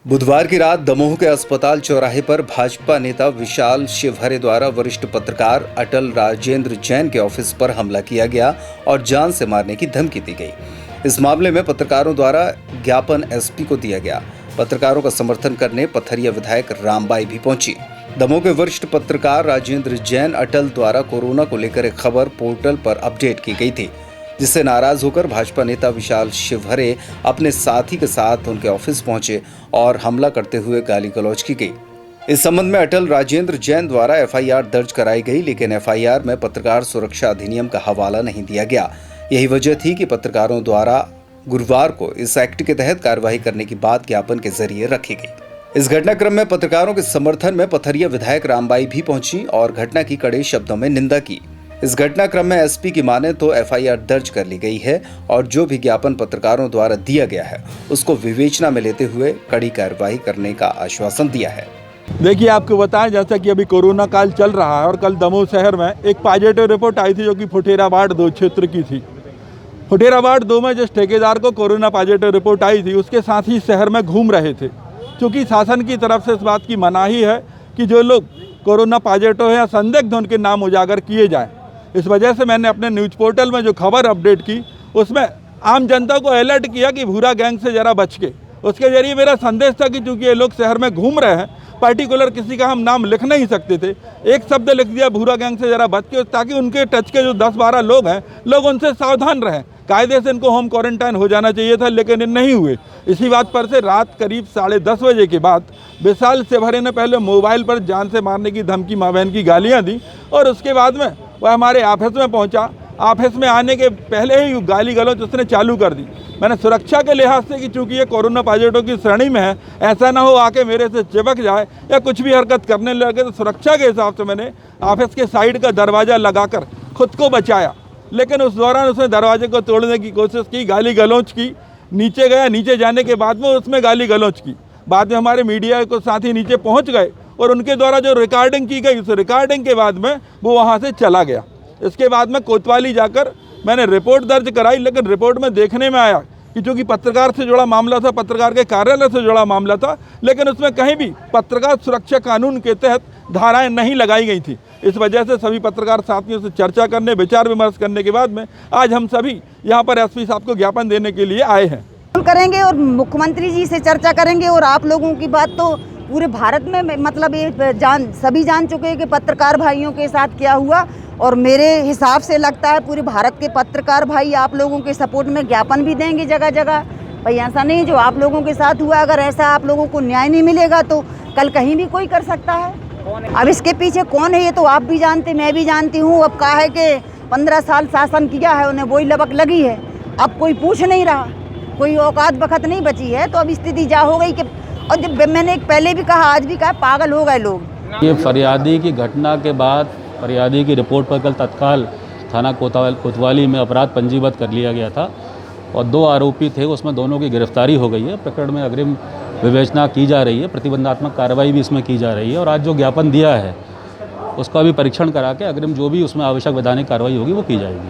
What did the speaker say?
बुधवार की रात दमोह के अस्पताल चौराहे पर भाजपा नेता विशाल शिवहरे द्वारा वरिष्ठ पत्रकार अटल राजेंद्र जैन के ऑफिस पर हमला किया गया और जान से मारने की धमकी दी गई। इस मामले में पत्रकारों द्वारा ज्ञापन एसपी को दिया गया। पत्रकारों का समर्थन करने पथरिया विधायक रामबाई भी पहुंची। दमोह के वरिष्ठ पत्रकार राजेंद्र जैन अटल द्वारा कोरोना को लेकर एक खबर पोर्टल पर अपडेट की गई थी, जिससे नाराज होकर भाजपा नेता विशाल शिवहरे अपने साथी के साथ उनके ऑफिस पहुंचे और हमला करते हुए गाली गलौज की गई। इस संबंध में अटल राजेंद्र जैन द्वारा एफआईआर दर्ज कराई गई, लेकिन एफआईआर में पत्रकार सुरक्षा अधिनियम का हवाला नहीं दिया गया। यही वजह थी कि पत्रकारों द्वारा गुरुवार को इस एक्ट के तहत कार्रवाई करने की बात ज्ञापन के जरिए रखी गई। इस घटनाक्रम में पत्रकारों के समर्थन में पथरिया विधायक रामबाई भी पहुंची और घटना की कड़े शब्दों में निंदा की। इस घटनाक्रम में एसपी की माने तो एफआईआर दर्ज कर ली गई है और जो भी ज्ञापन पत्रकारों द्वारा दिया गया है उसको विवेचना में लेते हुए कड़ी कार्रवाई करने का आश्वासन दिया है। देखिए, आपको बताएं, जैसा कि अभी कोरोना काल चल रहा है और कल दमोह शहर में एक पॉजिटिव रिपोर्ट आई थी जो कि फुटेरा वार्ड 2 क्षेत्र की थी। फुटेरा वार्ड 2 में जिस ठेकेदार को कोरोना पॉजिटिव रिपोर्ट आई थी उसके साथ ही शहर में घूम रहे थे। क्योंकि शासन की तरफ से इस बात की मनाही है कि जो लोग कोरोना पॉजिटिव है या संदिग्ध उनके नाम उजागर किए जाएँ। इस वजह से मैंने अपने न्यूज़ पोर्टल में जो खबर अपडेट की उसमें आम जनता को अलर्ट किया कि भूरा गैंग से ज़रा बच के। उसके जरिए मेरा संदेश था कि चूँकि ये लोग शहर में घूम रहे हैं, पर्टिकुलर किसी का हम नाम लिख नहीं सकते थे, एक शब्द लिख दिया भूरा गैंग से ज़रा बच के, ताकि उनके टच के जो 10-12 लोग हैं लोग उनसे सावधान रहें। कायदे से इनको होम क्वारंटाइन हो जाना चाहिए था, लेकिन ये नहीं हुए। इसी बात पर से रात करीब 10:30 बजे के बाद विशाल शिवहरे ने पहले मोबाइल पर जान से मारने की धमकी, माँ बहन की गालियाँ दी और उसके बाद में वह हमारे ऑफिस में पहुंचा। ऑफिस में आने के पहले ही गाली गलौज उसने चालू कर दी। मैंने सुरक्षा के लिहाज से कि चूंकि ये कोरोना पॉजिटिव की श्रेणी में है, ऐसा ना हो आके मेरे से चिपक जाए या कुछ भी हरकत करने लगे, तो सुरक्षा के हिसाब से मैंने ऑफिस के साइड का दरवाज़ा लगाकर खुद को बचाया। लेकिन उस दौरान उसने दरवाजे को तोड़ने की कोशिश की, गाली गलौज की, नीचे गया। नीचे जाने के बाद में उसमें गाली गलौज की। बाद में हमारे मीडिया को साथ ही नीचे पहुँच गए और उनके द्वारा जो रिकॉर्डिंग की गई, उस रिकॉर्डिंग के बाद में वो वहाँ से चला गया। इसके बाद में कोतवाली जाकर मैंने रिपोर्ट दर्ज कराई, लेकिन रिपोर्ट में देखने में आया कि चूँकि पत्रकार से जुड़ा मामला था, पत्रकार के कार्यालय से जुड़ा मामला था, लेकिन उसमें कहीं भी पत्रकार सुरक्षा कानून के तहत धाराएं नहीं लगाई गई थी। इस वजह से सभी पत्रकार साथियों से चर्चा करने, विचार विमर्श करने के बाद में आज हम सभी यहाँ पर एसपी साहब को ज्ञापन देने के लिए आए हैं। करेंगे और मुख्यमंत्री जी से चर्चा करेंगे और आप लोगों की बात तो पूरे भारत में मतलब ये सभी जान चुके हैं कि पत्रकार भाइयों के साथ क्या हुआ। और मेरे हिसाब से लगता है पूरे भारत के पत्रकार भाई आप लोगों के सपोर्ट में ज्ञापन भी देंगे जगह जगह। भाई ऐसा नहीं जो आप लोगों के साथ हुआ, अगर ऐसा आप लोगों को न्याय नहीं मिलेगा तो कल कहीं भी कोई कर सकता है। अब इसके पीछे कौन है ये तो आप भी जानते, मैं भी जानती हूँ। अब कहा है कि 15 साल शासन किया है, उन्हें वही लबक लगी है। अब कोई पूछ नहीं रहा, कोई औकात बखत नहीं बची है। तो अब स्थिति जा हो गई कि, और जब मैंने पहले भी कहा, आज भी कहा, पागल हो गए लोग। ये फरियादी की घटना के बाद फरियादी की रिपोर्ट पर कल तत्काल थाना कोतवाली में अपराध पंजीबद्ध कर लिया गया था और 2 आरोपी थे, उसमें दोनों की गिरफ्तारी हो गई है। प्रकरण में अग्रिम विवेचना की जा रही है, प्रतिबंधात्मक कार्रवाई भी इसमें की जा रही है और आज जो ज्ञापन दिया है उसका भी परीक्षण करा के अग्रिम जो भी उसमें आवश्यक वैधानिक कार्रवाई होगी वो की जाएगी।